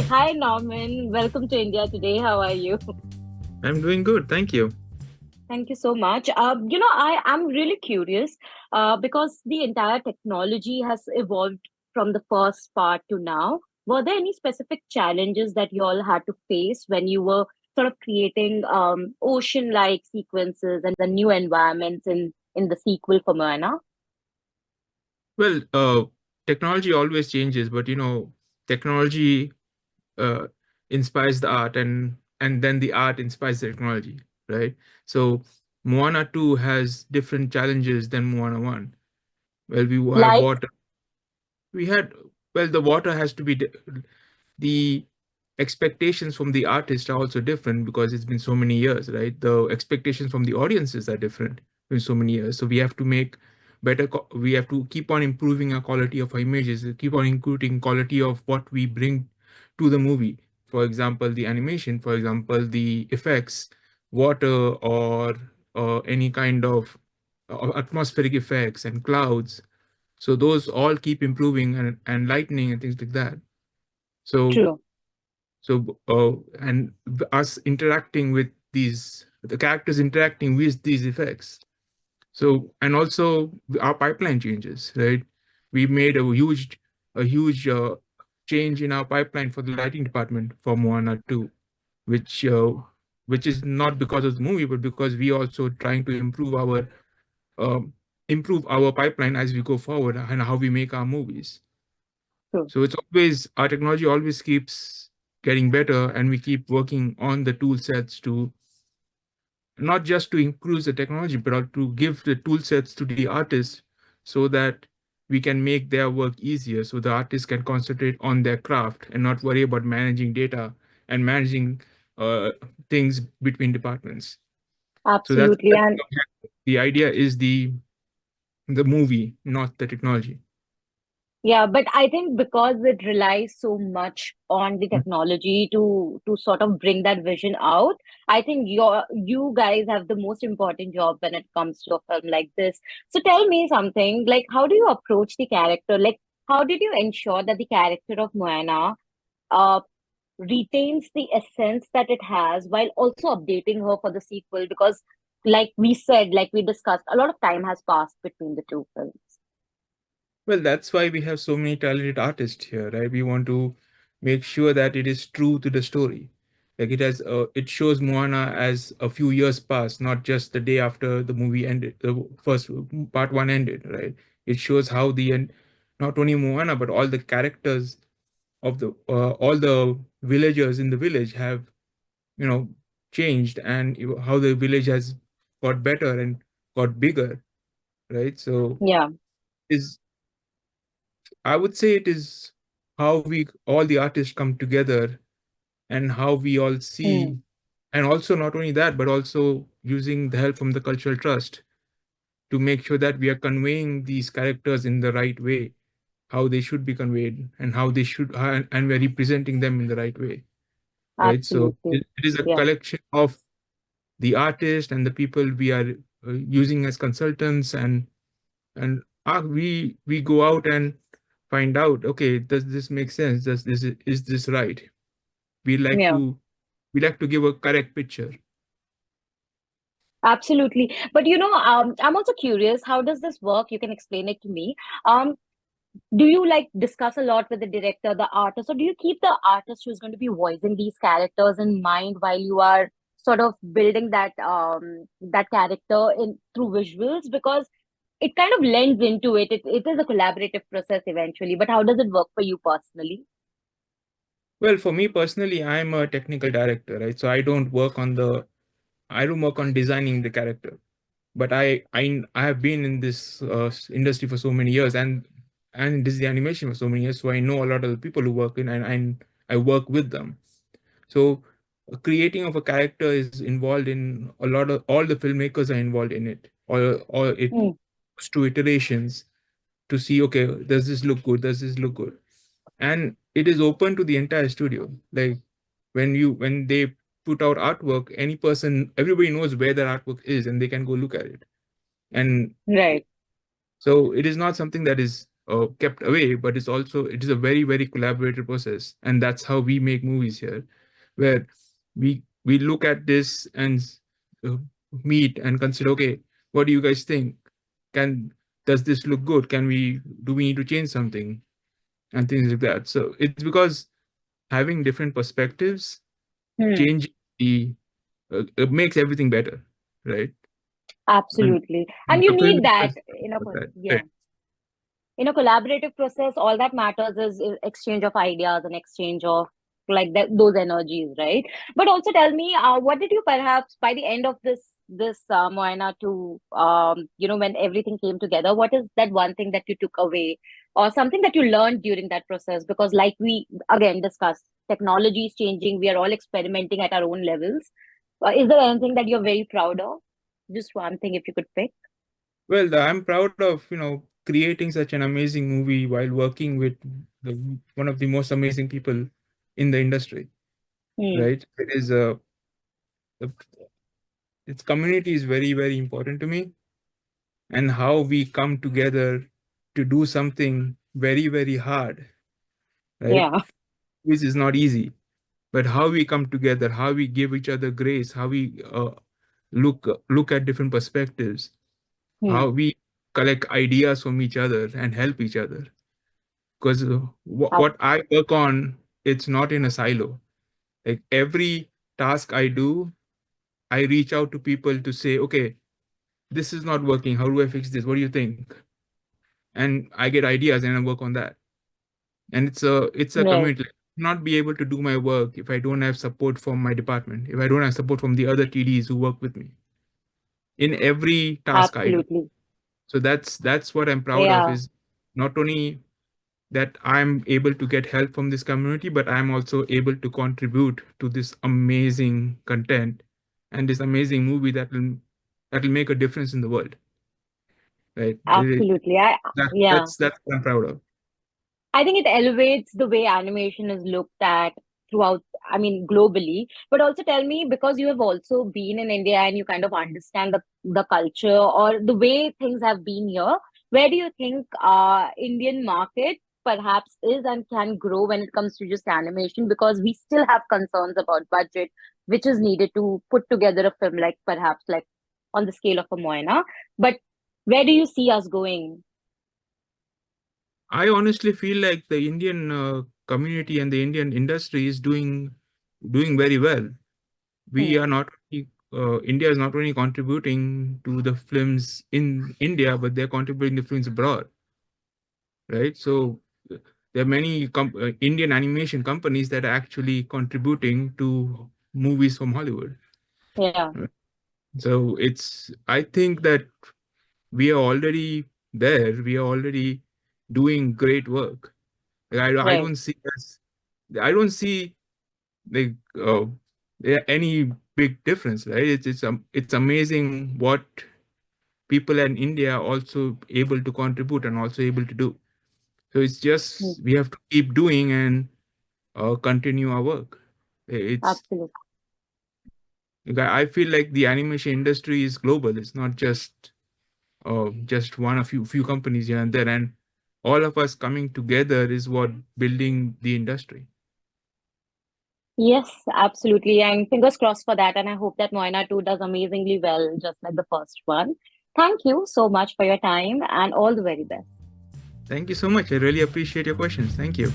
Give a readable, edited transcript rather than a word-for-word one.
Hi, Norman. Welcome to India today. How are you? I'm doing good, thank you. Thank you so much. I am really curious because the entire technology has evolved from the first part to now. Were there any specific challenges that you all had to face when you were sort of creating ocean-like sequences and the new environments in the sequel for Moana? Well, technology always changes, but technology uh, inspires the art, and then the art inspires the technology, right? So Moana 2 has different challenges than Moana 1. Well, we have Like, water. We had well, the water has to be the expectations from the artist are also different because it's been so many years, right? The expectations from the audiences are different in so many years. So we have to make we have to keep on improving our quality of our images, keep on including quality of what we bring to the movie. For example, the animation, for example, the effects, water, or any kind of atmospheric effects and clouds. So those all keep improving, and lightning and things like that. So true. and us interacting with the characters interacting with these effects. So, and also our pipeline changes, right? We made a huge change in our pipeline for the lighting department for Moana 2, which is not because of the movie, but because we also trying to um, improve our pipeline as we go forward and how we make our movies. True. So it's always our technology always keeps getting better, and we keep working on the tool sets to not just to improve the technology, but to give the tool sets to the artists so that we can make their work easier, so the artists can concentrate on their craft and not worry about managing data and managing uh, things between departments. So that's Absolutely. And the idea is the movie, not the technology. yeah, but I think because it relies so much on the technology to sort of bring that vision out, I think you guys have the most important job when it comes to a film like this. So tell me something, like how do you approach the character? Like how did you ensure that the character of Moana uh retains the essence that it has while also updating her for the sequel? Because like we said, like we discussed, a lot of time has passed between the two films. Well, that's why we have so many talented artists here, right? We want to make sure that it is true to the story. Like it shows Moana as a few years past, not just the day after the movie ended, the first part one ended, right? It shows how the end, not only Moana, but all the characters of all the villagers in the village have, you know, changed, and how the village has got better and got bigger, right? So Yeah. is I would say it is how we all the artists come together and how we all Mm. see, and also not only that, but also using the help from the cultural trust to make sure that we are conveying these characters in the right way, how they should be conveyed, and how they should, and we're representing them in the right way, right? So Absolutely. it is a Yeah. collection of the artist and the people we are using as consultants, and we go out and find out, okay, does this make sense, does this is this right? we like Yeah. to we like to give a correct picture. Absolutely. But I'm also curious, how does this work? You can explain it to me. Um, do you like discuss a lot with the director, the artist, or do you keep the artist who's going to be voicing these characters in mind while you are sort of building that character in through visuals? Because it kind of lends into it. It is a collaborative process eventually, but how does it work for you personally? Well, for me personally, I'm a technical director, right? So I don't work on designing the character, but I have been in this industry for so many years, and in Disney animation for so many years, so I know a lot of the people who work in, and I work with them. So creating of a character is involved in a lot of all the filmmakers are involved in it, or it Mm. goes to iterations to see, okay, does this look good, does this look good, and it is open to the entire studio. Like when they put out artwork, everybody knows where their artwork is, and they can go look at it. And Right. so it is not something that is kept away, but it is a very, very collaborative process, and that's how we make movies here, where we look at this and uh, meet and consider, okay, what do you guys think? Can Does this look good? Do we need to change something and things like that? So it's because having different perspectives Hmm. change the it makes everything better, right? And Absolutely. And you the film need that is in a, about that, yeah. right? In a collaborative process, all that matters is exchange of ideas and exchange of like those energies, right? But also tell me, what did you perhaps by the end of this Moana to when everything came together, what is that one thing that you took away or something that you learned during that process? Because like we again discussed, technology is changing, we are all experimenting at our own levels. Is there anything that you're very proud of? Just one thing if you could pick. Well, I'm proud of, creating such an amazing movie while working with one of the most amazing people in the industry, Hmm. right? The, its community is very, very important to me, and how we come together to do something very, very hard, right? Yeah. Which is not easy, but how we come together, how we give each other grace, how we look at different perspectives, Hmm. how we collect ideas from each other and help each other. Because what I work on, it's not in a silo. Like every task I do, I reach out to people to say, okay, this is not working. How do I fix this? What do you think? And I get ideas and I work on that. And it's a Right. community. Not be able to do my work if I don't have support from my department, if I don't have support from the other TDs who work with me in every task I do. Absolutely. So that's what I'm proud of, Yeah, is not only that I'm able to get help from this community, but I'm also able to contribute to this amazing content and this amazing movie that will make a difference in the world. Right? absolutely. That's what I'm proud of. I think it elevates the way animation is looked at throughout, I mean, globally. But also tell me, because you have also been in India and you kind of understand the culture or the way things have been here, where do you think Indian market perhaps is and can grow when it comes to just animation? Because we still have concerns about budget, which is needed to put together a film like perhaps like on the scale of a Moana. But where do you see us going? I honestly feel like the Indian community and the Indian industry is doing very well. We Hmm. are not India is not only contributing to the films in India, but they're contributing to films abroad, right? So there are many Indian animation companies that are actually contributing to movies from Hollywood. Yeah, Right? So I think that we are already there. We are already doing great work. Like, I right. don't see us. I don't see like any big difference, right? It's amazing what people in India are also able to contribute and also able to do. So it's Hmm. just we have to keep doing and continue our work. It's Absolutely. like, I feel like the animation industry is global. It's not just one a few companies here and there, and all of us coming together is what building the industry. Yes, absolutely. And fingers crossed for that. And I hope that Moina 2 does amazingly well, just like the first one. Thank you so much for your time and all the very best. Thank you so much. I really appreciate your questions. Thank you.